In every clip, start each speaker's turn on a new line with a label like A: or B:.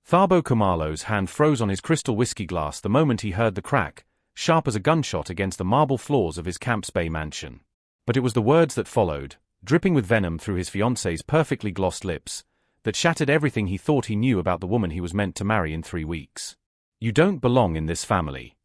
A: Thabo Khumalo's hand froze on his crystal whiskey glass the moment he heard the crack, sharp as a gunshot against the marble floors of his Camps Bay mansion. But it was the words that followed, dripping with venom through his fiancée's perfectly glossed lips, that shattered everything he thought he knew about the woman he was meant to marry in 3 weeks. You don't belong in this family.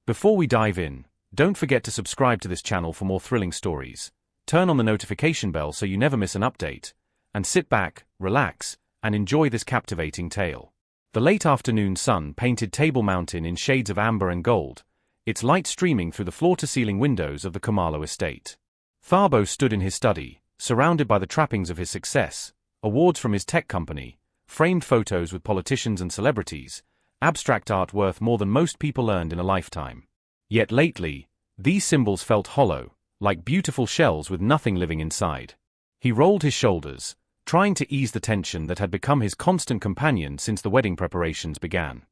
A: Before we dive in, don't forget to subscribe to this channel for more thrilling stories, turn on the notification bell so you never miss an update, and sit back, relax, and enjoy this captivating tale. The late afternoon sun painted Table Mountain in shades of amber and gold, its light streaming through the floor-to-ceiling windows of the Khumalo estate. Thabo stood in his study, surrounded by the trappings of his success, awards from his tech company, framed photos with politicians and celebrities, abstract art worth more than most people earned in a lifetime. Yet lately, these symbols felt hollow, like beautiful shells with nothing living inside. He rolled his shoulders, trying to ease the tension that had become his constant companion since the wedding preparations began.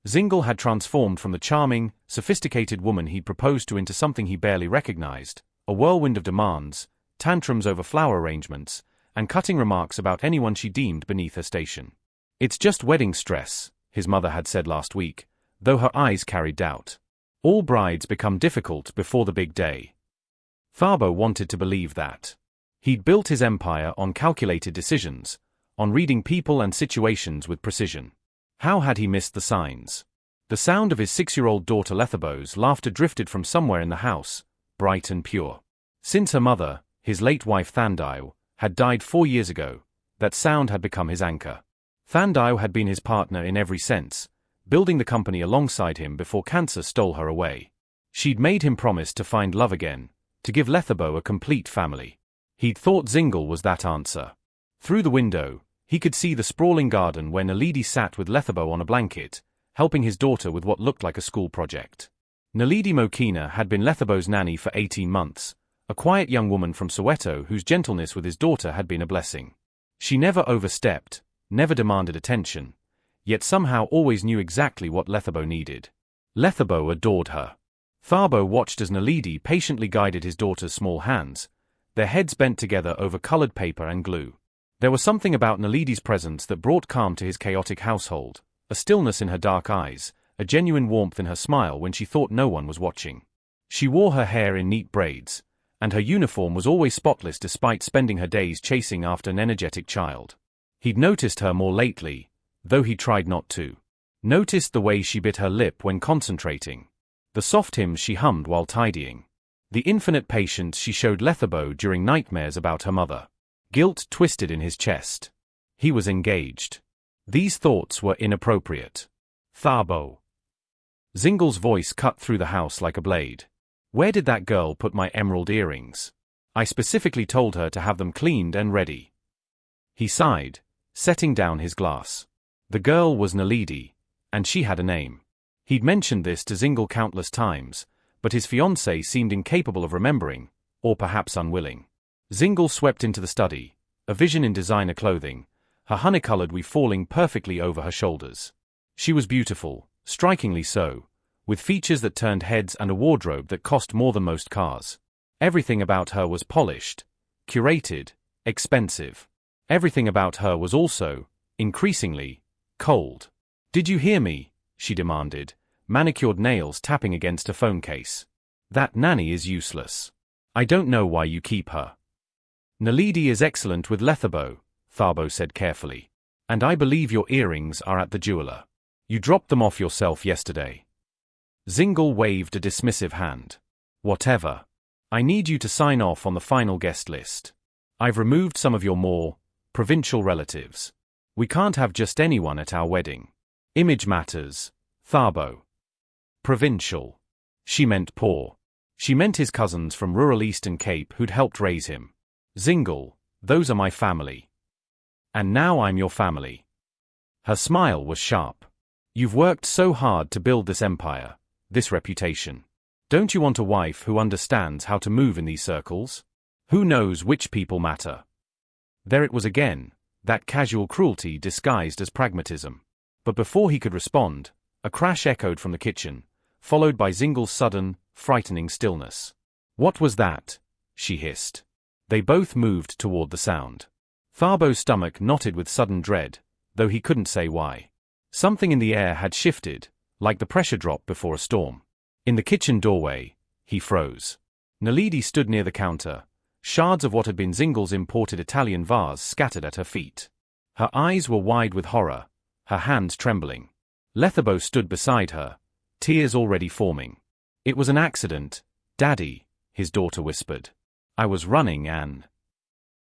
A: Zingle had transformed from the charming, sophisticated woman he'd proposed to into something he barely recognized, a whirlwind of demands, tantrums over flower arrangements, and cutting remarks about anyone she deemed beneath her station. "It's just wedding stress," his mother had said last week, though her eyes carried doubt. "All brides become difficult before the big day." Thabo wanted to believe that. He'd built his empire on calculated decisions, on reading people and situations with precision. How had he missed the signs? The sound of his 6-year-old daughter Lethabo's laughter drifted from somewhere in the house, bright and pure. Since her mother, his late wife Thandile, had died 4 years ago, that sound had become his anchor. Thandile had been his partner in every sense, building the company alongside him before cancer stole her away. She'd made him promise to find love again, to give Lethabo a complete family. He'd thought Zingle was that answer. Through the window, he could see the sprawling garden where Naledi sat with Lethabo on a blanket, helping his daughter with what looked like a school project. Naledi Mokina had been Lethabo's nanny for 18 months, a quiet young woman from Soweto whose gentleness with his daughter had been a blessing. She never overstepped, never demanded attention, yet somehow always knew exactly what Lethabo needed. Lethabo adored her. Thabo watched as Naledi patiently guided his daughter's small hands, their heads bent together over colored paper and glue. There was something about Naledi's presence that brought calm to his chaotic household, a stillness in her dark eyes, a genuine warmth in her smile when she thought no one was watching. She wore her hair in neat braids, and her uniform was always spotless despite spending her days chasing after an energetic child. He'd noticed her more lately, though he tried not to. Noticed the way she bit her lip when concentrating, the soft hymns she hummed while tidying, the infinite patience she showed Lethabo during nightmares about her mother. Guilt twisted in his chest. He was engaged. These thoughts were inappropriate. "Thabo." Zingle's voice cut through the house like a blade. "Where did that girl put my emerald earrings? I specifically told her to have them cleaned and ready." He sighed, setting down his glass. The girl was Naledi, and she had a name. He'd mentioned this to Zingle countless times, but his fiancée seemed incapable of remembering, or perhaps unwilling. Zingle swept into the study, a vision in designer clothing, her honey-colored weave falling perfectly over her shoulders. She was beautiful, strikingly so, with features that turned heads and a wardrobe that cost more than most cars. Everything about her was polished, curated, expensive. Everything about her was also, increasingly, cold. "Did you hear me?" she demanded, manicured nails tapping against her phone case. "That nanny is useless. I don't know why you keep her." "Naledi is excellent with Lethabo," Thabo said carefully. "And I believe your earrings are at the jeweler. You dropped them off yourself yesterday." Zingle waved a dismissive hand. "Whatever. I need you to sign off on the final guest list. I've removed some of your more provincial relatives. We can't have just anyone at our wedding. Image matters, Thabo." Provincial. She meant poor. She meant his cousins from rural Eastern Cape who'd helped raise him. "Zingle, those are my family. And now I'm your family." Her smile was sharp. "You've worked so hard to build this empire, this reputation. Don't you want a wife who understands how to move in these circles? Who knows which people matter?" There it was again, that casual cruelty disguised as pragmatism. But before he could respond, a crash echoed from the kitchen, followed by Zingle's sudden, frightening stillness. "What was that?" she hissed. They both moved toward the sound. Thabo's stomach knotted with sudden dread, though he couldn't say why. Something in the air had shifted, like the pressure drop before a storm. In the kitchen doorway, he froze. Naledi stood near the counter, shards of what had been Zingle's imported Italian vase scattered at her feet. Her eyes were wide with horror, her hands trembling. Lethabo stood beside her, tears already forming. "It was an accident, Daddy," his daughter whispered. "I was running and—"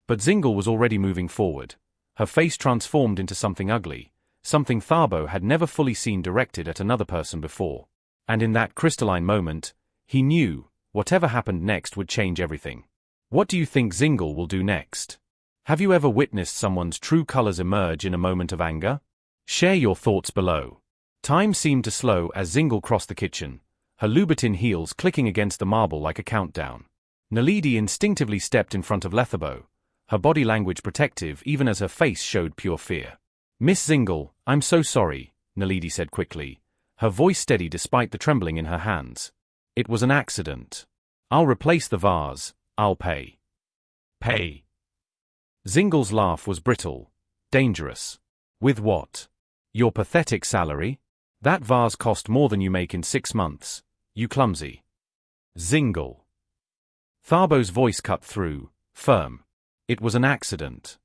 A: But Zingle was already moving forward, her face transformed into something ugly, something Thabo had never fully seen directed at another person before. And in that crystalline moment, he knew, whatever happened next would change everything. What do you think Zingle will do next? Have you ever witnessed someone's true colors emerge in a moment of anger? Share your thoughts below. Time seemed to slow as Zingle crossed the kitchen, her Louboutin heels clicking against the marble like a countdown. Naledi instinctively stepped in front of Lethabo, her body language protective even as her face showed pure fear. "Miss Zingle, I'm so sorry," Naledi said quickly, her voice steady despite the trembling in her hands. "It was an accident. I'll replace the vase, I'll pay." "Pay?" Zingle's laugh was brittle, dangerous. "With what? Your pathetic salary? That vase cost more than you make in 6 months, you clumsy." "Zingle." Thabo's voice cut through, firm. It was an accident.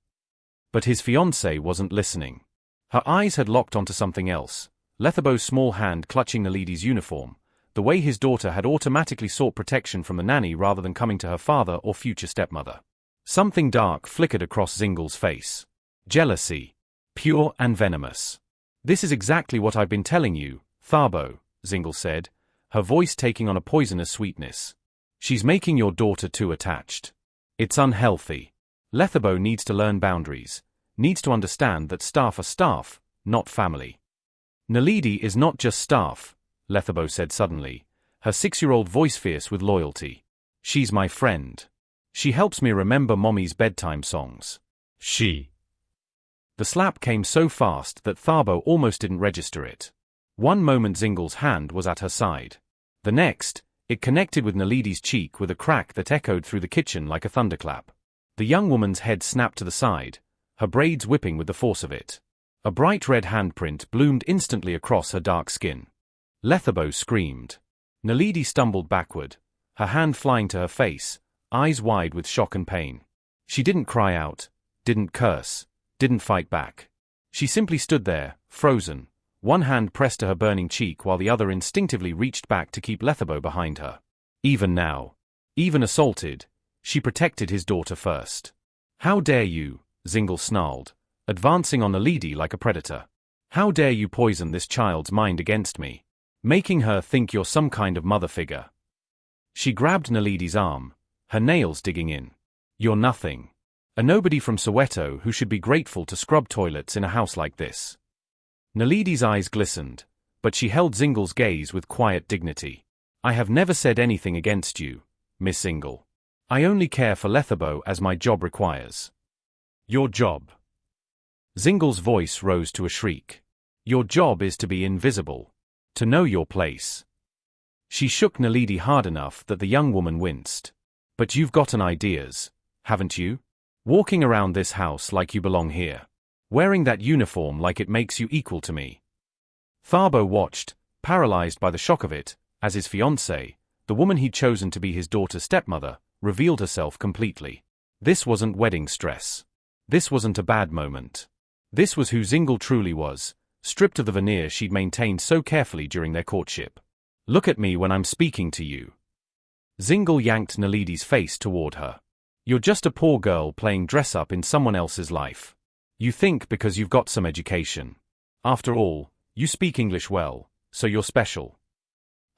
A: But his fiancée wasn't listening. Her eyes had locked onto something else, Lethabo's small hand clutching Naledi's uniform, the way his daughter had automatically sought protection from the nanny rather than coming to her father or future stepmother. Something dark flickered across Zingle's face. Jealousy. Pure and venomous. "This is exactly what I've been telling you, Thabo," Zingle said, her voice taking on a poisonous sweetness. "She's making your daughter too attached. It's unhealthy. Lethabo needs to learn boundaries, needs to understand that staff are staff, not family." "Naledi is not just staff," Lethabo said suddenly, her 6-year-old voice fierce with loyalty. "She's my friend. She helps me remember Mommy's bedtime songs." "She." The slap came so fast that Thabo almost didn't register it. One moment Zingle's hand was at her side. The next, it connected with Naledi's cheek with a crack that echoed through the kitchen like a thunderclap. The young woman's head snapped to the side, her braids whipping with the force of it. A bright red handprint bloomed instantly across her dark skin. Lethabo screamed. Naledi stumbled backward, her hand flying to her face, eyes wide with shock and pain. She didn't cry out, didn't curse, didn't fight back. She simply stood there, frozen, one hand pressed to her burning cheek while the other instinctively reached back to keep Lethabo behind her. Even now, even assaulted, she protected his daughter first. "How dare you," Zingle snarled, advancing on Naledi like a predator. "How dare you poison this child's mind against me, making her think you're some kind of mother figure." She grabbed Naledi's arm, her nails digging in. "You're nothing. A nobody from Soweto who should be grateful to scrub toilets in a house like this." Naledi's eyes glistened, but she held Zingle's gaze with quiet dignity. "I have never said anything against you, Miss Zingle. I only care for Lethabo as my job requires." "Your job?" Zingle's voice rose to a shriek. "Your job is to be invisible. To know your place." She shook Naledi hard enough that the young woman winced. "But you've gotten ideas, haven't you? Walking around this house like you belong here. Wearing that uniform like it makes you equal to me." Thabo watched, paralyzed by the shock of it, as his fiancée, the woman he'd chosen to be his daughter's stepmother, revealed herself completely. This wasn't wedding stress. This wasn't a bad moment. This was who Zingle truly was, stripped of the veneer she'd maintained so carefully during their courtship. "Look at me when I'm speaking to you." Zingle yanked Naledi's face toward her. "You're just a poor girl playing dress-up in someone else's life. You think because you've got some education. After all, you speak English well, so you're special."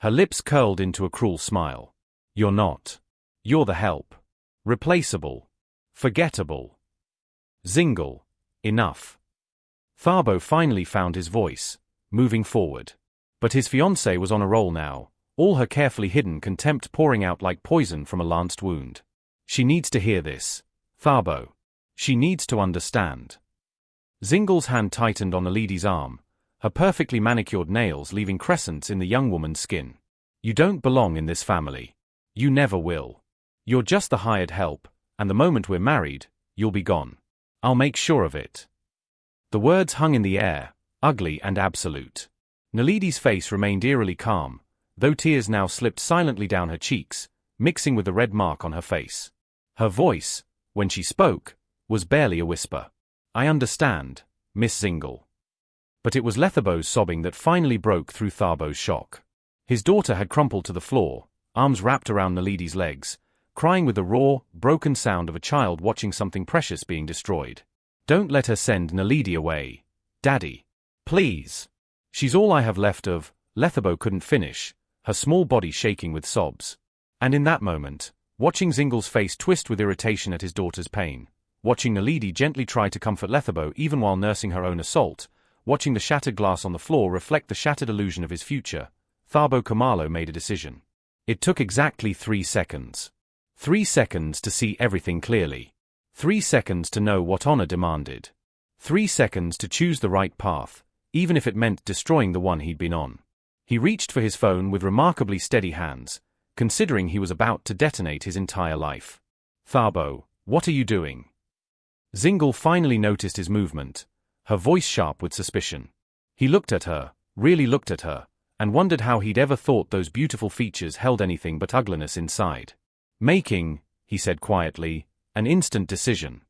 A: Her lips curled into a cruel smile. "You're not. You're the help. Replaceable. Forgettable." "Zingle, enough." Thabo finally found his voice, moving forward. But his fiancée was on a roll now, all her carefully hidden contempt pouring out like poison from a lanced wound. "She needs to hear this, Thabo. She needs to understand." Zingle's hand tightened on Naledi's arm, her perfectly manicured nails leaving crescents in the young woman's skin. "You don't belong in this family. You never will. You're just the hired help, and the moment we're married, you'll be gone. I'll make sure of it." The words hung in the air, ugly and absolute. Nalidi's face remained eerily calm, though tears now slipped silently down her cheeks, mixing with the red mark on her face. Her voice, when she spoke, was barely a whisper. "I understand, Miss Zingle." But it was Lethabo's sobbing that finally broke through Tharbo's shock. His daughter had crumpled to the floor, arms wrapped around Nalidi's legs, crying with the raw, broken sound of a child watching something precious being destroyed. "Don't let her send Nalidi away, Daddy. Please. She's all I have left of," Lethabo couldn't finish, her small body shaking with sobs. And in that moment, watching Zingle's face twist with irritation at his daughter's pain, watching Nalidi gently try to comfort Lethabo even while nursing her own assault, watching the shattered glass on the floor reflect the shattered illusion of his future, Tharbo Khumalo made a decision. It took exactly 3 seconds. 3 seconds to see everything clearly. 3 seconds to know what honor demanded. 3 seconds to choose the right path, even if it meant destroying the one he'd been on. He reached for his phone with remarkably steady hands, considering he was about to detonate his entire life. "Tharbo, what are you doing?" Zingle finally noticed his movement, her voice sharp with suspicion. He looked at her, really looked at her, and wondered how he'd ever thought those beautiful features held anything but ugliness inside. "Making," he said quietly, "an instant decision.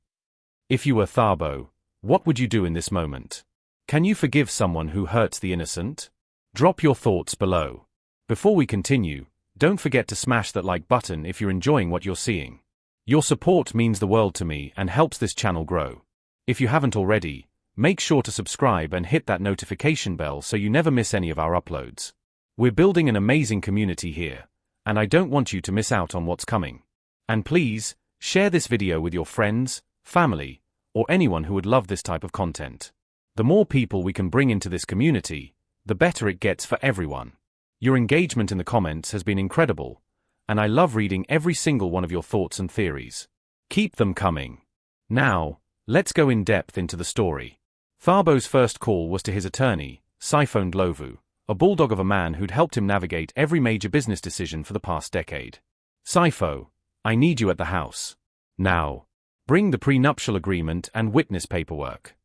A: If you were Tharbo, what would you do in this moment? Can you forgive someone who hurts the innocent? Drop your thoughts below. Before we continue, don't forget to smash that like button if you're enjoying what you're seeing. Your support means the world to me and helps this channel grow. If you haven't already, make sure to subscribe and hit that notification bell so you never miss any of our uploads. We're building an amazing community here, and I don't want you to miss out on what's coming. And please, share this video with your friends, family, or anyone who would love this type of content. The more people we can bring into this community, the better it gets for everyone. Your engagement in the comments has been incredible, and I love reading every single one of your thoughts and theories. Keep them coming. Now, let's go in depth into the story. Tharbo's first call was to his attorney, Siphon Glovu, a bulldog of a man who'd helped him navigate every major business decision for the past decade. "Sipho, I need you at the house. Now. Bring the prenuptial agreement and witness paperwork."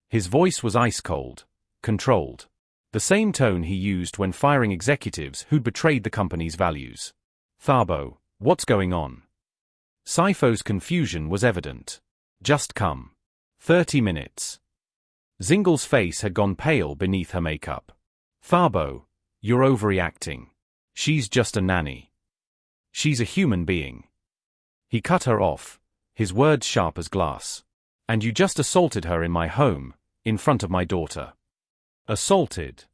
A: His voice was ice-cold, controlled. The same tone he used when firing executives who'd betrayed the company's values. "Tharbo, what's going on?" Sipho's confusion was evident. "Just come. 30 minutes. Zingle's face had gone pale beneath her makeup. "Tharbo, you're overreacting. She's just a nanny. She's a human being." He cut her off, his words sharp as glass. "And you just assaulted her in my home, in front of my daughter." "Assaulted?"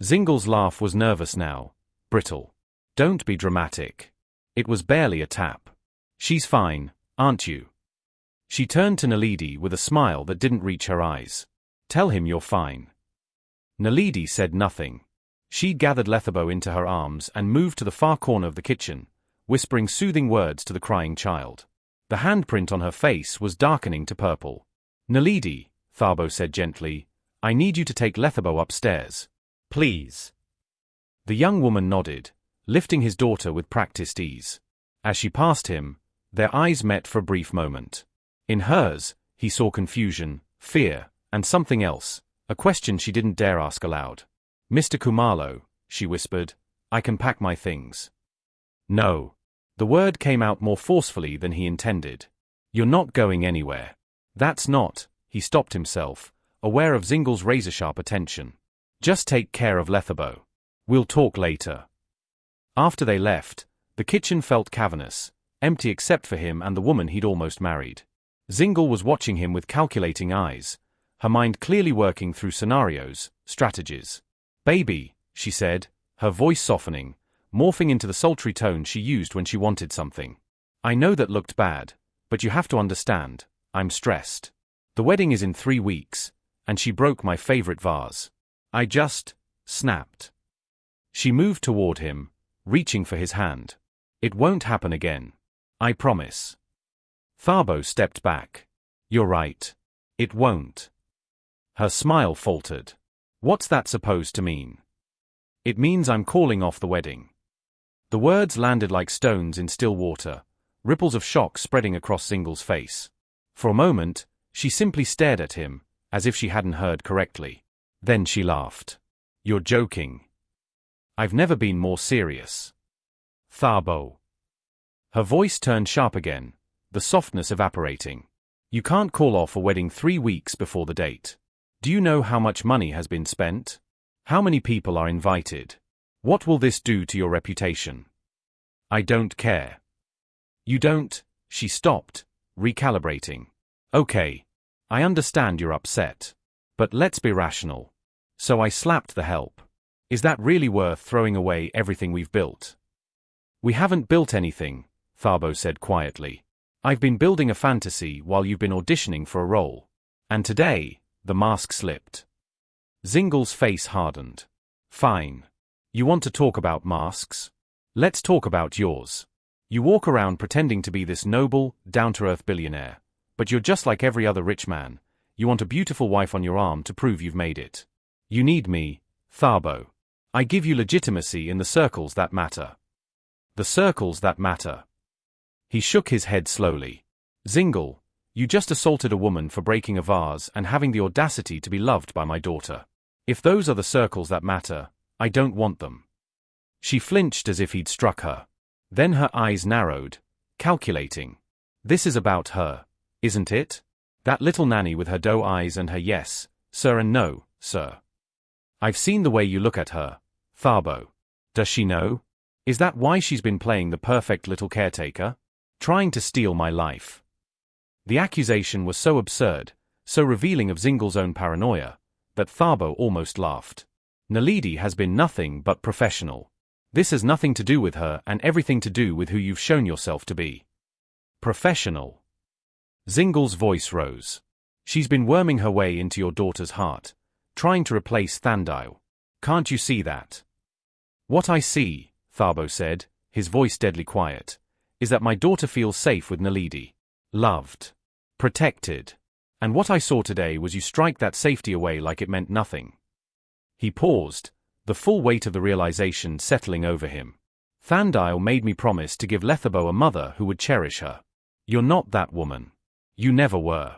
A: Zingle's laugh was nervous now, brittle. "Don't be dramatic. It was barely a tap. She's fine, aren't you?" She turned to Nalidi with a smile that didn't reach her eyes. "Tell him you're fine." Nalidi said nothing. She gathered Lethabo into her arms and moved to the far corner of the kitchen, whispering soothing words to the crying child. The handprint on her face was darkening to purple. "Nalidi," Tharbo said gently, "I need you to take Lethabo upstairs. Please." The young woman nodded, lifting his daughter with practiced ease. As she passed him, their eyes met for a brief moment. In hers, he saw confusion, fear, and something else, a question she didn't dare ask aloud. "Mr. Khumalo," she whispered, "I can pack my things." "No." The word came out more forcefully than he intended. "You're not going anywhere." "That's not," he stopped himself, aware of Zingle's razor-sharp attention. "Just take care of Lethabo. We'll talk later." After they left, the kitchen felt cavernous, empty except for him and the woman he'd almost married. Zingle was watching him with calculating eyes, her mind clearly working through scenarios, strategies. "Baby," she said, her voice softening, morphing into the sultry tone she used when she wanted something. "I know that looked bad, but you have to understand, I'm stressed. The wedding is in 3 weeks, and she broke my favorite vase. I just snapped." She moved toward him, reaching for his hand. "It won't happen again. I promise." Tharbo stepped back. "You're right. It won't." Her smile faltered. "What's that supposed to mean?" "It means I'm calling off the wedding." The words landed like stones in still water, ripples of shock spreading across Zingle's face. For a moment, she simply stared at him, as if she hadn't heard correctly. Then she laughed. You're joking. I've never been more serious. Thabo. Her voice turned sharp again, the softness evaporating. You can't call off a wedding 3 weeks before the date. Do you know how much money has been spent? How many people are invited? What will this do to your reputation? I don't care. You don't? She stopped, recalibrating. Okay. I understand you're upset. But let's be rational. So I slapped the help. Is that really worth throwing away everything we've built? We haven't built anything, Thabo said quietly. I've been building a fantasy while you've been auditioning for a role. And today, the mask slipped. Zingle's face hardened. Fine. You want to talk about masks? Let's talk about yours. You walk around pretending to be this noble, down-to-earth billionaire. But you're just like every other rich man. You want a beautiful wife on your arm to prove you've made it. You need me, Thabo. I give you legitimacy in the circles that matter. The circles that matter. He shook his head slowly. Zingle, you just assaulted a woman for breaking a vase and having the audacity to be loved by my daughter. If those are the circles that matter, I don't want them. She flinched as if he'd struck her. Then her eyes narrowed, calculating. This is about her, isn't it? That little nanny with her doe eyes and her yes, sir and no, sir. I've seen the way you look at her, Thabo. Does she know? Is that why she's been playing the perfect little caretaker? Trying to steal my life. The accusation was so absurd, so revealing of Zingle's own paranoia, that Thabo almost laughed. Naledi has been nothing but professional. This has nothing to do with her and everything to do with who you've shown yourself to be. Professional. Zingle's voice rose. She's been worming her way into your daughter's heart, trying to replace Thandile. Can't you see that? What I see, Thabo said, his voice deadly quiet, is that my daughter feels safe with Naledi. Loved. Protected. And what I saw today was you strike that safety away like it meant nothing. He paused, the full weight of the realization settling over him. Thandile made me promise to give Lethabo a mother who would cherish her. You're not that woman. You never were.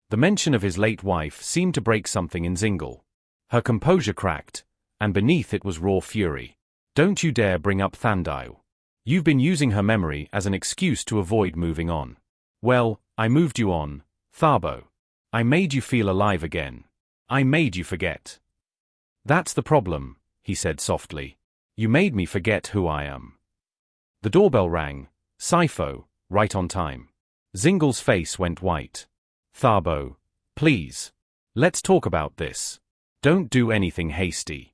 A: The mention of his late wife seemed to break something in Zingle. Her composure cracked, and beneath it was raw fury. Don't you dare bring up Thandile. You've been using her memory as an excuse to avoid moving on. Well, I moved you on, Thabo. I made you feel alive again. I made you forget. That's the problem, he said softly. You made me forget who I am. The doorbell rang, Sifo, right on time. Zingle's face went white. Thabo, please. Let's talk about this. Don't do anything hasty.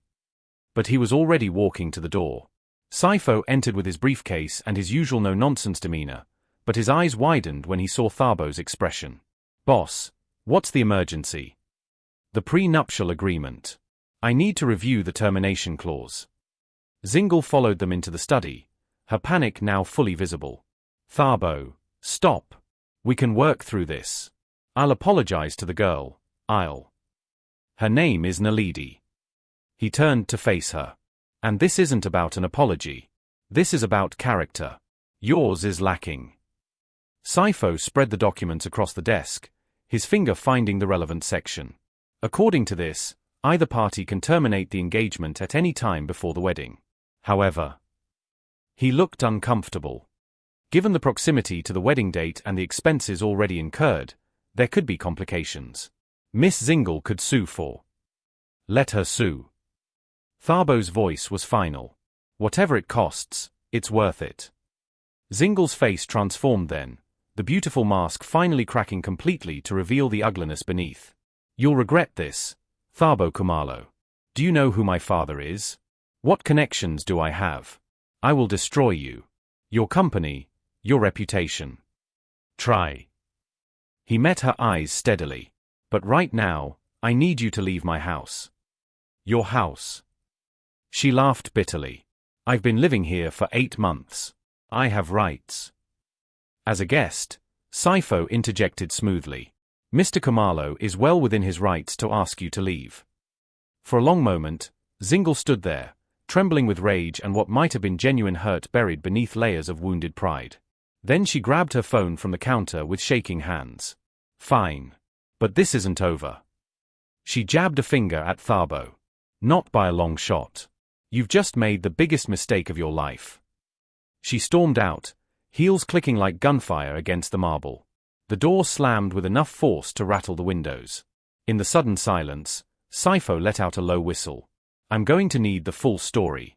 A: But he was already walking to the door. Sifo entered with his briefcase and his usual no-nonsense demeanor, but his eyes widened when he saw Thabo's expression. Boss, what's the emergency? The prenuptial agreement. I need to review the termination clause. Zingle followed them into the study, her panic now fully visible. Thabo, stop. We can work through this. I'll apologize to the girl. Her name is Naledi. He turned to face her. And this isn't about an apology. This is about character. Yours is lacking. Sifo spread the documents across the desk, his finger finding the relevant section. According to this, either party can terminate the engagement at any time before the wedding. However, he looked uncomfortable. Given the proximity to the wedding date and the expenses already incurred, there could be complications. Miss Zingle could sue for. Let her sue. Thabo's voice was final. Whatever it costs, it's worth it. Zingle's face transformed then, the beautiful mask finally cracking completely to reveal the ugliness beneath. You'll regret this, Thabo Kumalo. Do you know who my father is? What connections do I have? I will destroy you. Your company, your reputation. Try. He met her eyes steadily. But right now, I need you to leave my house. Your house. She laughed bitterly. I've been living here for 8 months. I have rights. As a guest, Sifo interjected smoothly. Mr. Kumalo is well within his rights to ask you to leave. For a long moment, Zingle stood there, trembling with rage and what might have been genuine hurt buried beneath layers of wounded pride. Then she grabbed her phone from the counter with shaking hands. Fine. But this isn't over. She jabbed a finger at Thabo. Not by a long shot. You've just made the biggest mistake of your life. She stormed out, heels clicking like gunfire against the marble. The door slammed with enough force to rattle the windows. In the sudden silence, Sifo let out a low whistle. I'm going to need the full story.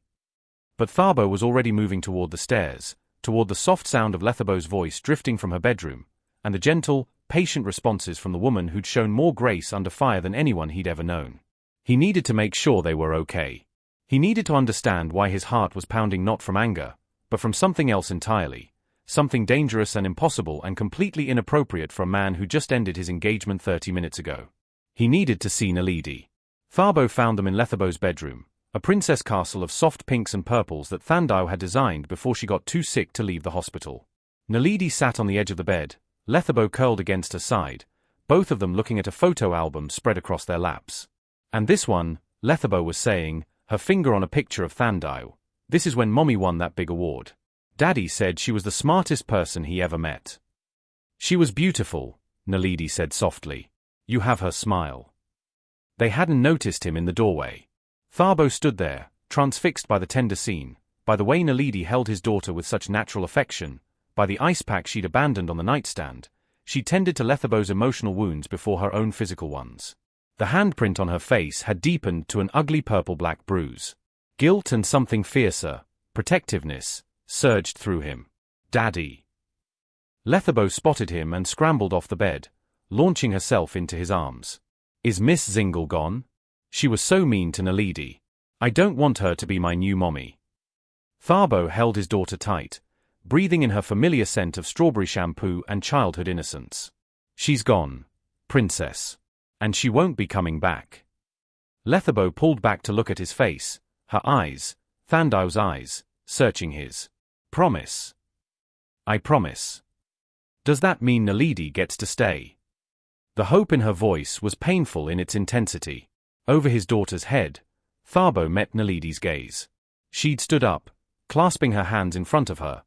A: But Thabo was already moving toward the stairs, toward the soft sound of Lethabo's voice drifting from her bedroom, and the gentle, patient responses from the woman who'd shown more grace under fire than anyone he'd ever known. He needed to make sure they were okay. He needed to understand why his heart was pounding not from anger, but from something else entirely, something dangerous and impossible and completely inappropriate for a man who just ended his engagement 30 minutes ago. He needed to see Naledi. Thabo found them in Lethabo's bedroom, a princess castle of soft pinks and purples that Thandile had designed before she got too sick to leave the hospital. Naledi sat on the edge of the bed, Lethabo curled against her side, both of them looking at a photo album spread across their laps. And this one, Lethabo was saying, her finger on a picture of Thandile, this is when Mommy won that big award. Daddy said she was the smartest person he ever met. She was beautiful, Naledi said softly. You have her smile. They hadn't noticed him in the doorway. Thabo stood there, transfixed by the tender scene, by the way Naledi held his daughter with such natural affection, by the ice pack she'd abandoned on the nightstand. She tended to Lethabo's emotional wounds before her own physical ones. The handprint on her face had deepened to an ugly purple-black bruise. Guilt and something fiercer, protectiveness, surged through him. Daddy. Lethabo spotted him and scrambled off the bed, launching herself into his arms. Is Miss Zingle gone? She was so mean to Naledi. I don't want her to be my new mommy. Thabo held his daughter tight, breathing in her familiar scent of strawberry shampoo and childhood innocence. She's gone, princess. And she won't be coming back. Lethabo pulled back to look at his face, her eyes, Thandile's eyes, searching his. Promise. I promise. Does that mean Naledi gets to stay? The hope in her voice was painful in its intensity. Over his daughter's head, Thabo met Naledi's gaze. She'd stood up, clasping her hands in front of her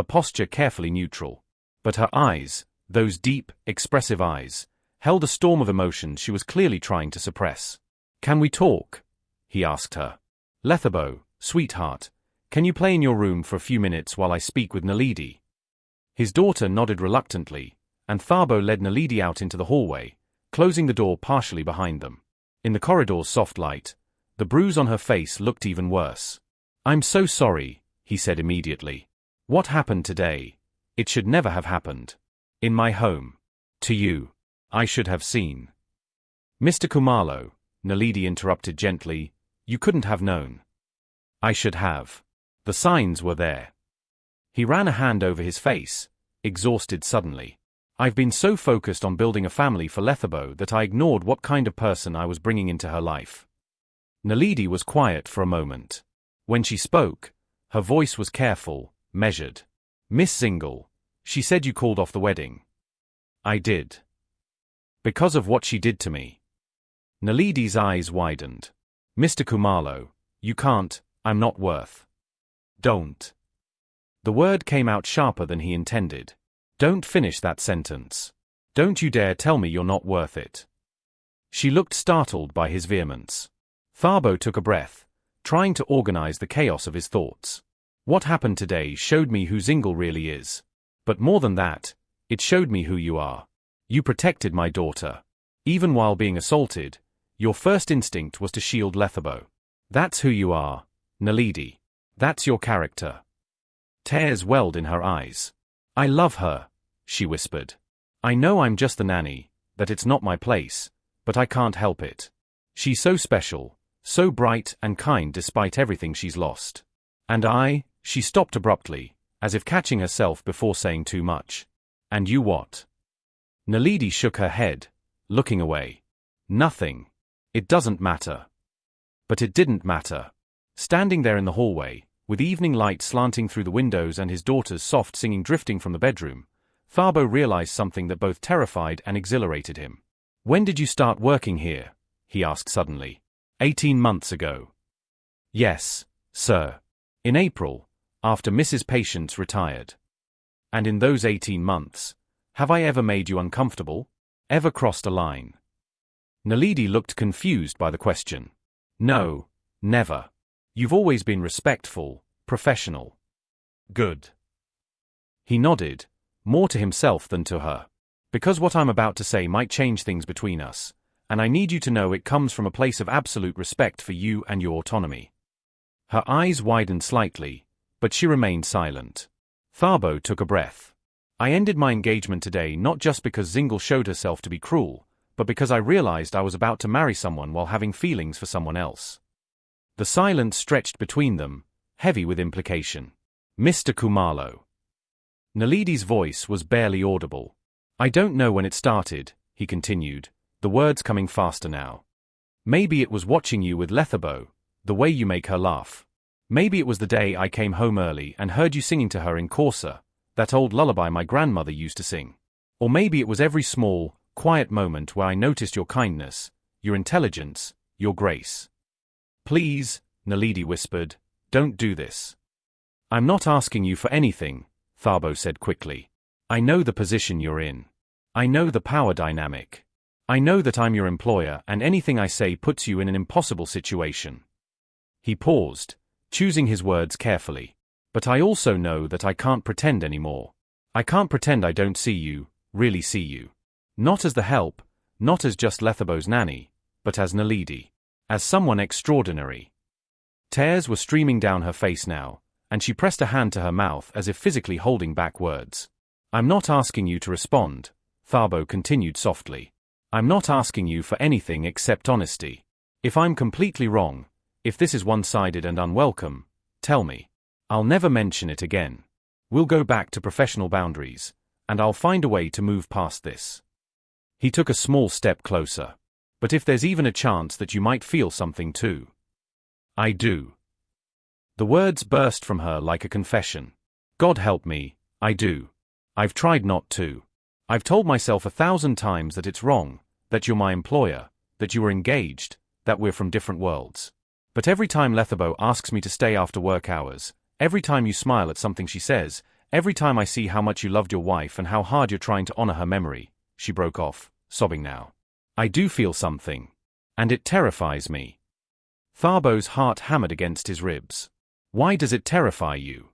A: posture carefully neutral. But her eyes, those deep, expressive eyes, held a storm of emotion she was clearly trying to suppress. Can we talk? He asked her. Lethabo, sweetheart, can you play in your room for a few minutes while I speak with Naledi? His daughter nodded reluctantly, and Thabo led Naledi out into the hallway, closing the door partially behind them. In the corridor's soft light, the bruise on her face looked even worse. I'm so sorry, he said immediately. What happened today? It should never have happened. In my home. To you. I should have seen. Mr. Kumalo, Naledi interrupted gently, you couldn't have known. I should have. The signs were there. He ran a hand over his face, exhausted suddenly. I've been so focused on building a family for Lethabo that I ignored what kind of person I was bringing into her life. Naledi was quiet for a moment. When she spoke, her voice was careful, measured. Miss Zingle, she said you called off the wedding. I did. Because of what she did to me. Naledi's eyes widened. Mr. Kumalo, you can't, I'm not worth. Don't. The word came out sharper than he intended. Don't finish that sentence. Don't you dare tell me you're not worth it. She looked startled by his vehemence. Thabo took a breath, trying to organize the chaos of his thoughts. What happened today showed me who Zingle really is. But more than that, it showed me who you are. You protected my daughter. Even while being assaulted, your first instinct was to shield Lethabo. That's who you are, Naledi. That's your character. Tears welled in her eyes. I love her, she whispered. I know I'm just the nanny, that it's not my place, but I can't help it. She's so special, so bright and kind despite everything she's lost. And she stopped abruptly, as if catching herself before saying too much. And you what? Naledi shook her head, looking away. Nothing. It doesn't matter. But it didn't matter. Standing there in the hallway, with evening light slanting through the windows and his daughter's soft singing drifting from the bedroom, Thabo realized something that both terrified and exhilarated him. When did you start working here? He asked suddenly. 18 months ago. Yes, sir. In April, after Mrs. Patience retired. And in those 18 months, have I ever made you uncomfortable? Ever crossed a line? Naledi looked confused by the question. No, never. You've always been respectful, professional. Good. He nodded, more to himself than to her. Because what I'm about to say might change things between us, and I need you to know it comes from a place of absolute respect for you and your autonomy. Her eyes widened slightly, but she remained silent. Thabo took a breath. I ended my engagement today not just because Zingle showed herself to be cruel, but because I realized I was about to marry someone while having feelings for someone else. The silence stretched between them, heavy with implication. Mr. Kumalo. Naledi's voice was barely audible. I don't know when it started, he continued, the words coming faster now. Maybe it was watching you with Lethabo, the way you make her laugh. Maybe it was the day I came home early and heard you singing to her in Corsa, that old lullaby my grandmother used to sing. Or maybe it was every small, quiet moment where I noticed your kindness, your intelligence, your grace. Please, Naledi whispered, don't do this. I'm not asking you for anything, Thabo said quickly. I know the position you're in. I know the power dynamic. I know that I'm your employer and anything I say puts you in an impossible situation. He paused, choosing his words carefully. But I also know that I can't pretend anymore. I can't pretend I don't see you, really see you. Not as the help, not as just Lethabo's nanny, but as Naledi. As someone extraordinary. Tears were streaming down her face now, and she pressed a hand to her mouth as if physically holding back words. I'm not asking you to respond, Thabo continued softly. I'm not asking you for anything except honesty. If I'm completely wrong, if this is one-sided and unwelcome, tell me. I'll never mention it again. We'll go back to professional boundaries, and I'll find a way to move past this. He took a small step closer. But if there's even a chance that you might feel something too. I do. The words burst from her like a confession. God help me, I do. I've tried not to. I've told myself 1,000 times that it's wrong, that you're my employer, that you were engaged, that we're from different worlds. But every time Lethabo asks me to stay after work hours, every time you smile at something she says, every time I see how much you loved your wife and how hard you're trying to honor her memory, she broke off, sobbing now. I do feel something. And it terrifies me. Thabo's heart hammered against his ribs. Why does it terrify you?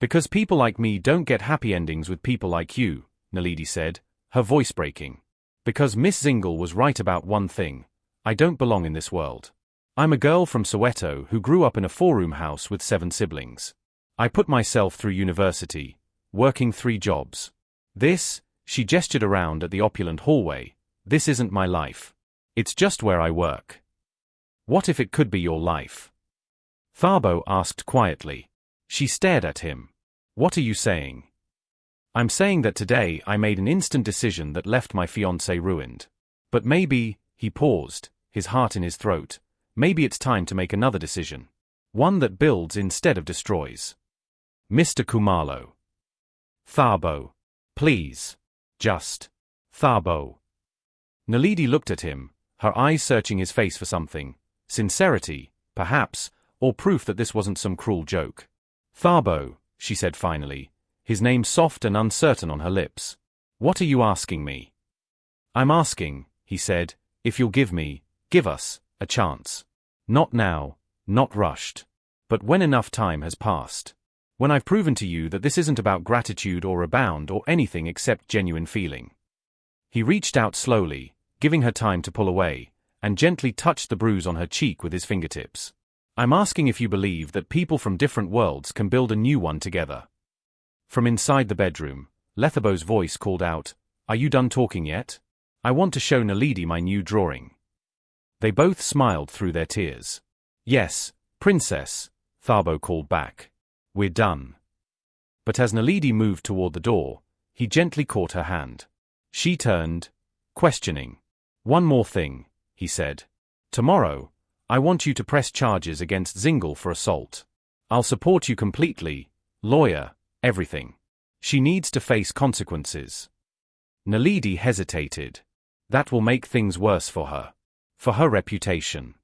A: Because people like me don't get happy endings with people like you, Naledi said, her voice breaking. Because Miss Zingle was right about one thing. I don't belong in this world. I'm a girl from Soweto who grew up in a 4-room house with 7 siblings. I put myself through university, working 3 jobs. This, she gestured around at the opulent hallway, this isn't my life. It's just where I work. What if it could be your life? Thabo asked quietly. She stared at him. What are you saying? I'm saying that today I made an instant decision that left my fiancée ruined. But maybe, he paused, his heart in his throat, maybe it's time to make another decision. One that builds instead of destroys. Mr. Kumalo. Thabo. Please. Just. Thabo. Naledi looked at him, her eyes searching his face for something. Sincerity, perhaps, or proof that this wasn't some cruel joke. Thabo, she said finally, his name soft and uncertain on her lips. What are you asking me? I'm asking, he said, if you'll give us, a chance. Not now, not rushed. But when enough time has passed. When I've proven to you that this isn't about gratitude or rebound or anything except genuine feeling. He reached out slowly, giving her time to pull away, and gently touched the bruise on her cheek with his fingertips. I'm asking if you believe that people from different worlds can build a new one together. From inside the bedroom, Lethabo's voice called out, Are you done talking yet? I want to show Naledi my new drawing. They both smiled through their tears. Yes, princess, Thabo called back. We're done. But as Naledi moved toward the door, he gently caught her hand. She turned, questioning. One more thing, he said. Tomorrow, I want you to press charges against Zingle for assault. I'll support you completely, lawyer, everything. She needs to face consequences. Naledi hesitated. That will make things worse for her. For her reputation.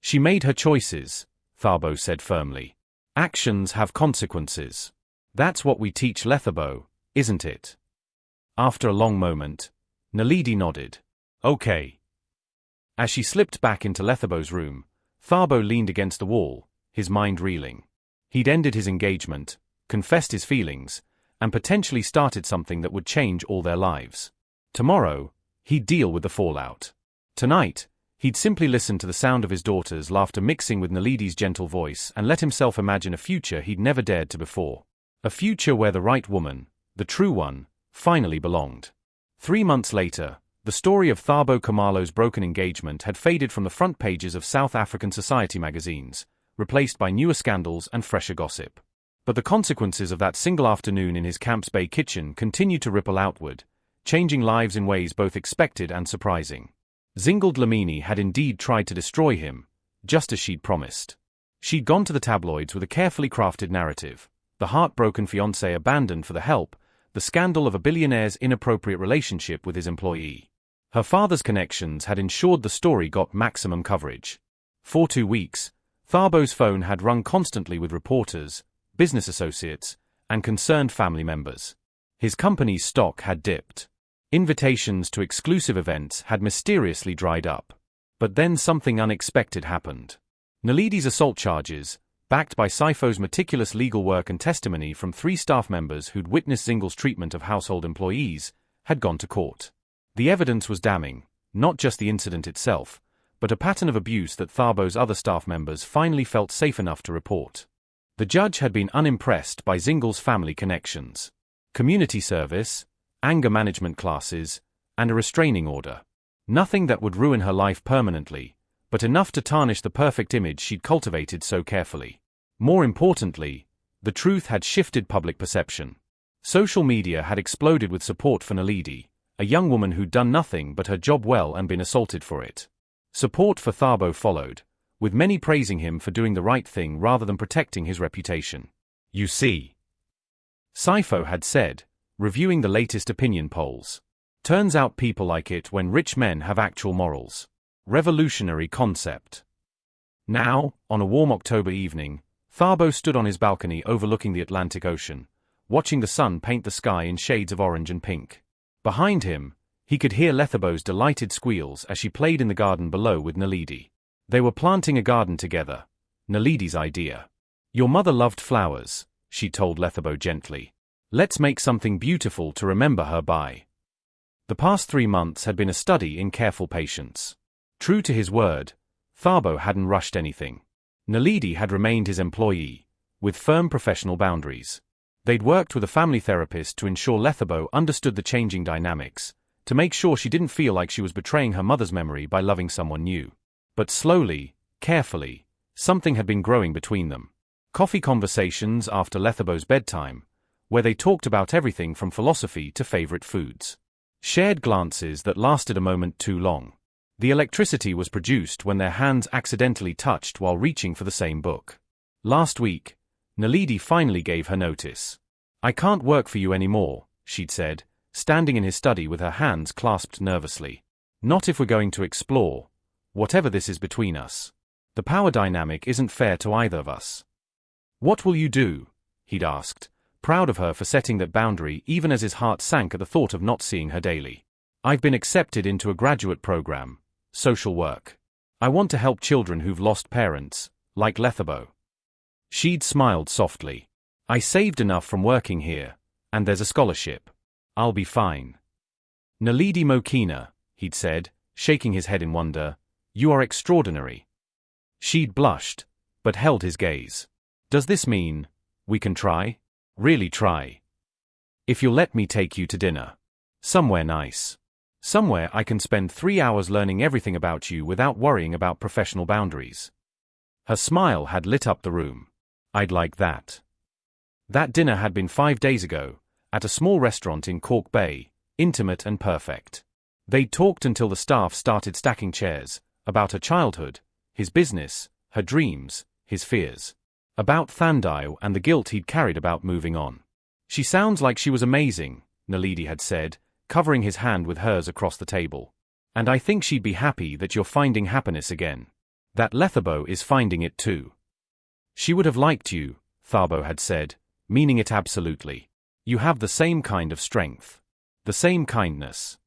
A: She made her choices, Thabo said firmly. Actions have consequences. That's what we teach Lethabo, isn't it? After a long moment, Naledi nodded. Okay. As she slipped back into Lethabo's room, Thabo leaned against the wall, his mind reeling. He'd ended his engagement, confessed his feelings, and potentially started something that would change all their lives. Tomorrow, he'd deal with the fallout. Tonight, he'd simply listen to the sound of his daughter's laughter mixing with Nalidi's gentle voice and let himself imagine a future he'd never dared to before. A future where the right woman, the true one, finally belonged. 3 months later, the story of Thabo Khumalo's broken engagement had faded from the front pages of South African society magazines, replaced by newer scandals and fresher gossip. But the consequences of that single afternoon in his Camps Bay kitchen continued to ripple outward, changing lives in ways both expected and surprising. Zingald Dlamini had indeed tried to destroy him, just as she'd promised. She'd gone to the tabloids with a carefully crafted narrative: the heartbroken fiancé abandoned for the help, the scandal of a billionaire's inappropriate relationship with his employee. Her father's connections had ensured the story got maximum coverage. For 2 weeks, Thabo's phone had rung constantly with reporters, business associates, and concerned family members. His company's stock had dipped. Invitations to exclusive events had mysteriously dried up. But then something unexpected happened. Nalidi's assault charges, backed by Saifo's meticulous legal work and testimony from 3 staff members who'd witnessed Zingald's treatment of household employees, had gone to court. The evidence was damning, not just the incident itself, but a pattern of abuse that Thabo's other staff members finally felt safe enough to report. The judge had been unimpressed by Zingald's family connections. Community service, anger management classes, and a restraining order. Nothing that would ruin her life permanently, but enough to tarnish the perfect image she'd cultivated so carefully. More importantly, the truth had shifted public perception. Social media had exploded with support for Nalidi, a young woman who'd done nothing but her job well and been assaulted for it. Support for Thabo followed, with many praising him for doing the right thing rather than protecting his reputation. "You see," Saifo had said, reviewing the latest opinion polls. "Turns out people like it when rich men have actual morals. Revolutionary concept." Now, on a warm October evening, Thabo stood on his balcony overlooking the Atlantic Ocean, watching the sun paint the sky in shades of orange and pink. Behind him, he could hear Lethabo's delighted squeals as she played in the garden below with Nalidi. They were planting a garden together, Nalidi's idea. "Your mother loved flowers," she told Lethabo gently. "Let's make something beautiful to remember her by." The past 3 months had been a study in careful patience. True to his word, Thabo hadn't rushed anything. Nalidi had remained his employee, with firm professional boundaries. They'd worked with a family therapist to ensure Lethabo understood the changing dynamics, to make sure she didn't feel like she was betraying her mother's memory by loving someone new. But slowly, carefully, something had been growing between them. Coffee conversations after Lethabo's bedtime, where they talked about everything from philosophy to favorite foods. Shared glances that lasted a moment too long. The electricity was produced when their hands accidentally touched while reaching for the same book. Last week, Nalidi finally gave her notice. "I can't work for you anymore," she'd said, standing in his study with her hands clasped nervously. "Not if we're going to explore whatever this is between us. The power dynamic isn't fair to either of us." "What will you do?" he'd asked, proud of her for setting that boundary even as his heart sank at the thought of not seeing her daily. "I've been accepted into a graduate program, social work. I want to help children who've lost parents, like Lethabo." She'd smiled softly. "I saved enough from working here, and there's a scholarship. I'll be fine." "Nalidi Mokina," he'd said, shaking his head in wonder, "you are extraordinary." She'd blushed, but held his gaze. "Does this mean we can try? Really try? If you'll let me take you to dinner. Somewhere nice. Somewhere I can spend 3 hours learning everything about you without worrying about professional boundaries." Her smile had lit up the room. "I'd like that." That dinner had been 5 days ago, at a small restaurant in Cork Bay, intimate and perfect. They'd talked until the staff started stacking chairs, about her childhood, his business, her dreams, his fears. About Thandile and the guilt he'd carried about moving on. "She sounds like she was amazing," Nalidi had said, covering his hand with hers across the table. "And I think she'd be happy that you're finding happiness again. That Lethabo is finding it too." "She would have liked you," Thabo had said, meaning it absolutely. "You have the same kind of strength. The same kindness."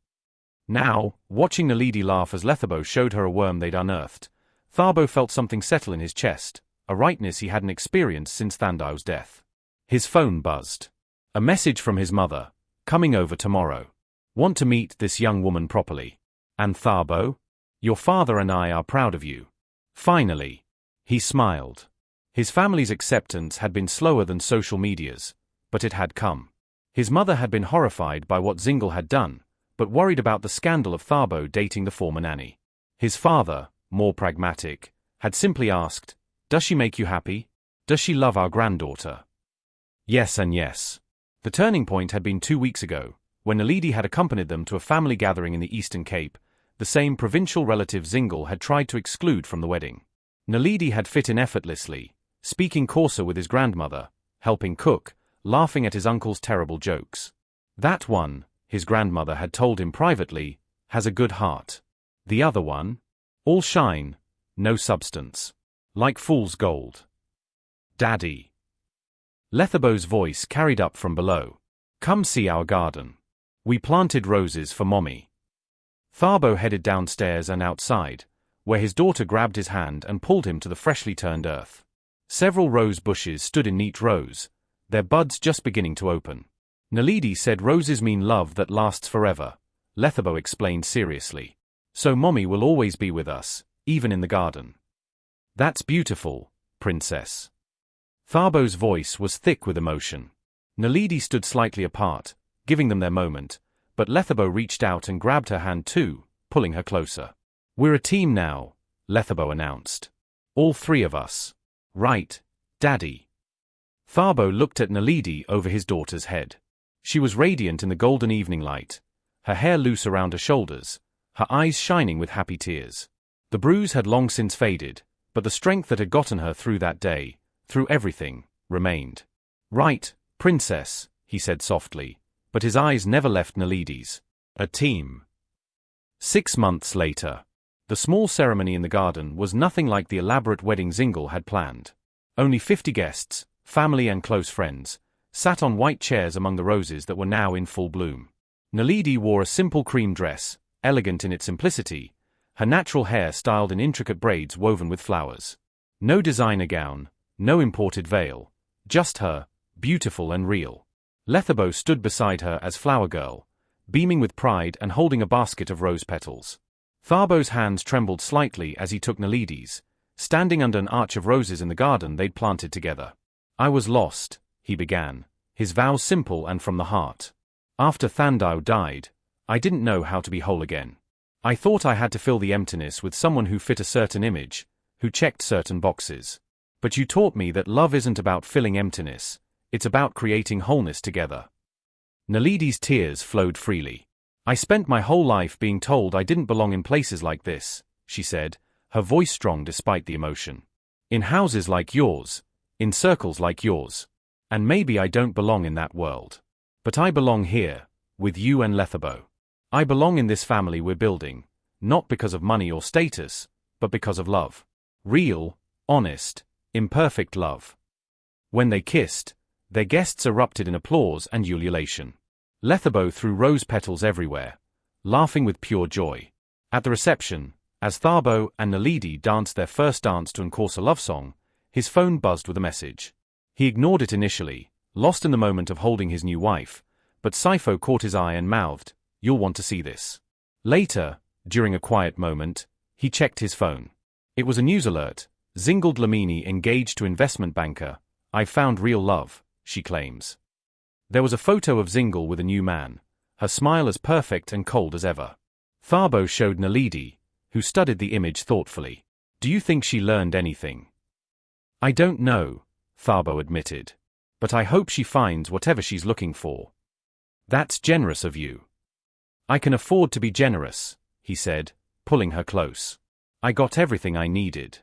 A: Now, watching Naledi laugh as Lethabo showed her a worm they'd unearthed, Thabo felt something settle in his chest, a rightness he hadn't experienced since Thandau's death. His phone buzzed. A message from his mother, coming over tomorrow. Want to meet this young woman properly. And Thabo? Your father and I are proud of you. Finally. He smiled. His family's acceptance had been slower than social media's, but it had come. His mother had been horrified by what Zingle had done, but worried about the scandal of Thabo dating the former nanny. His father, more pragmatic, had simply asked, "Does she make you happy? Does she love our granddaughter?" Yes and yes. The turning point had been 2 weeks ago, when Naledi had accompanied them to a family gathering in the Eastern Cape, the same provincial relative Zingle had tried to exclude from the wedding. Naledi had fit in effortlessly, speaking Xhosa with his grandmother, helping cook, laughing at his uncle's terrible jokes. That one, his grandmother had told him privately, has a good heart. The other one? All shine, no substance. Like fool's gold. Daddy. Lethabo's voice carried up from below. Come see our garden. We planted roses for Mommy. Thabo headed downstairs and outside, where his daughter grabbed his hand and pulled him to the freshly turned earth. Several rose bushes stood in neat rows, their buds just beginning to open. Naledi said roses mean love that lasts forever, Lethabo explained seriously. So Mommy will always be with us, even in the garden. That's beautiful, princess. Thabo's voice was thick with emotion. Naledi stood slightly apart, giving them their moment, but Lethabo reached out and grabbed her hand too, pulling her closer. We're a team now, Lethabo announced. All three of us. Right, Daddy. Thabo looked at Naledi over his daughter's head. She was radiant in the golden evening light, her hair loose around her shoulders, her eyes shining with happy tears. The bruise had long since faded, but the strength that had gotten her through that day, through everything, remained. Right, princess, he said softly, but his eyes never left Naledi's. A team. 6 months later. The small ceremony in the garden was nothing like the elaborate wedding Zingle had planned. Only 50 guests, family and close friends, sat on white chairs among the roses that were now in full bloom. Naledi wore a simple cream dress, elegant in its simplicity, her natural hair styled in intricate braids woven with flowers. No designer gown, no imported veil, just her, beautiful and real. Lethabo stood beside her as flower girl, beaming with pride and holding a basket of rose petals. Thabo's hands trembled slightly as he took Naledi's, standing under an arch of roses in the garden they'd planted together. I was lost, he began, his vows simple and from the heart. After Thandau died, I didn't know how to be whole again. I thought I had to fill the emptiness with someone who fit a certain image, who checked certain boxes. But you taught me that love isn't about filling emptiness, it's about creating wholeness together. Naledi's tears flowed freely. I spent my whole life being told I didn't belong in places like this, she said, her voice strong despite the emotion. In houses like yours, in circles like yours. And maybe I don't belong in that world. But I belong here, with you and Lethabo. I belong in this family we're building, not because of money or status, but because of love. Real, honest, imperfect love. When they kissed, their guests erupted in applause and ululation. Lethabo threw rose petals everywhere, laughing with pure joy. At the reception, as Thabo and Naledi danced their first dance to Xhosa love song, his phone buzzed with a message. He ignored it initially, lost in the moment of holding his new wife, but Sifo caught his eye and mouthed, "You'll want to see this." Later, during a quiet moment, he checked his phone. It was a news alert. Zingle Dlamini engaged to investment banker. "I've found real love," she claims. There was a photo of Zingle with a new man, her smile as perfect and cold as ever. Thabo showed Naledi, who studied the image thoughtfully. "Do you think she learned anything?" "I don't know," Thabo admitted. "But I hope she finds whatever she's looking for." "That's generous of you." "I can afford to be generous," he said, pulling her close. "I got everything I needed."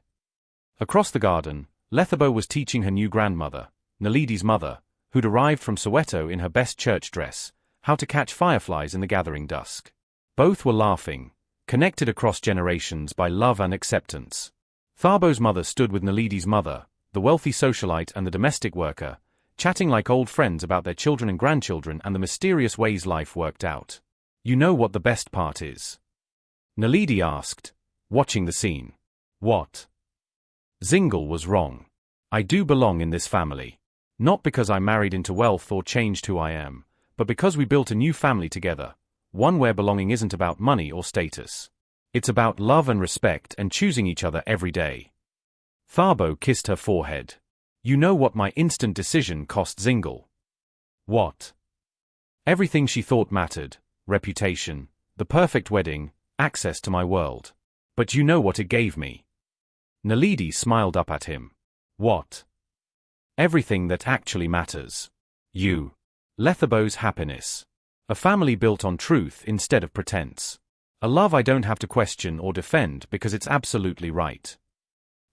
A: Across the garden, Lethabo was teaching her new grandmother, Naledi's mother, who'd arrived from Soweto in her best church dress, how to catch fireflies in the gathering dusk. Both were laughing, connected across generations by love and acceptance. Thabo's mother stood with Naledi's mother, the wealthy socialite and the domestic worker, chatting like old friends about their children and grandchildren and the mysterious ways life worked out. You know what the best part is? Naledi asked, watching the scene. What? Zingle was wrong. I do belong in this family. Not because I married into wealth or changed who I am, but because we built a new family together, one where belonging isn't about money or status. It's about love and respect and choosing each other every day. Thabo kissed her forehead. You know what my instant decision cost Zingle? What? Everything she thought mattered, reputation, the perfect wedding, access to my world. But you know what it gave me? Naledi smiled up at him. What? Everything that actually matters. You. Lethabo's happiness. A family built on truth instead of pretense. A love I don't have to question or defend because it's absolutely right.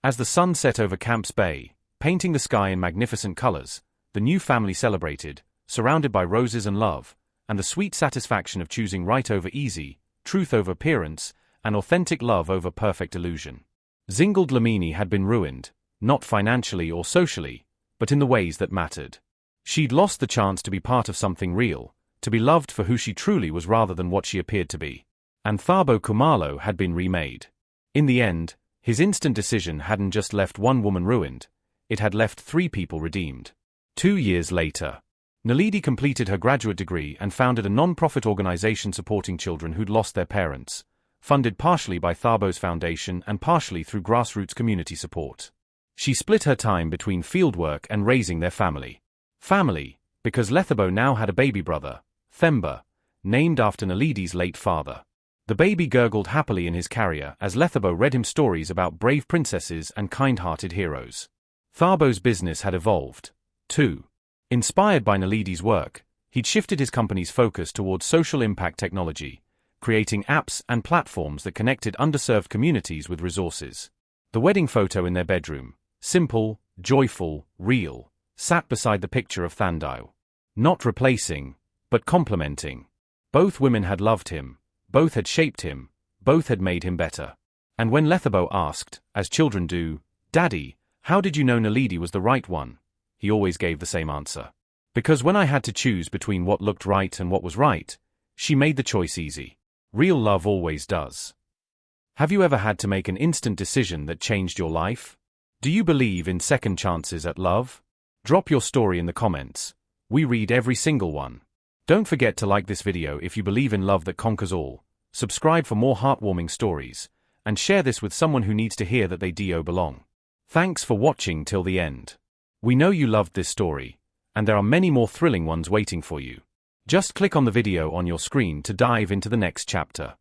A: As the sun set over Camps Bay, painting the sky in magnificent colors, the new family celebrated, surrounded by roses and love, and the sweet satisfaction of choosing right over easy, truth over appearance, and authentic love over perfect illusion. Zingle Dlamini had been ruined, not financially or socially, but in the ways that mattered. She'd lost the chance to be part of something real, to be loved for who she truly was rather than what she appeared to be. And Thabo Khumalo had been remade. In the end, his instant decision hadn't just left one woman ruined, it had left 3 people redeemed. 2 years later, Naledi completed her graduate degree and founded a non-profit organization supporting children who'd lost their parents, funded partially by Thabo's foundation and partially through grassroots community support. She split her time between fieldwork and raising their family. Family, because Lethabo now had a baby brother, Themba, named after Naledi's late father. The baby gurgled happily in his carrier as Lethabo read him stories about brave princesses and kind-hearted heroes. Thabo's business had evolved, too. Inspired by Naledi's work, he'd shifted his company's focus towards social impact technology, creating apps and platforms that connected underserved communities with resources. The wedding photo in their bedroom, simple, joyful, real, sat beside the picture of Thandao. Not replacing, but complementing. Both women had loved him, both had shaped him, both had made him better. And when Lethabo asked, as children do, Daddy, how did you know Naledi was the right one? He always gave the same answer. Because when I had to choose between what looked right and what was right, she made the choice easy. Real love always does. Have you ever had to make an instant decision that changed your life? Do you believe in second chances at love? Drop your story in the comments. We read every single one. Don't forget to like this video if you believe in love that conquers all, subscribe for more heartwarming stories, and share this with someone who needs to hear that they do belong. Thanks for watching till the end. We know you loved this story, and there are many more thrilling ones waiting for you. Just click on the video on your screen to dive into the next chapter.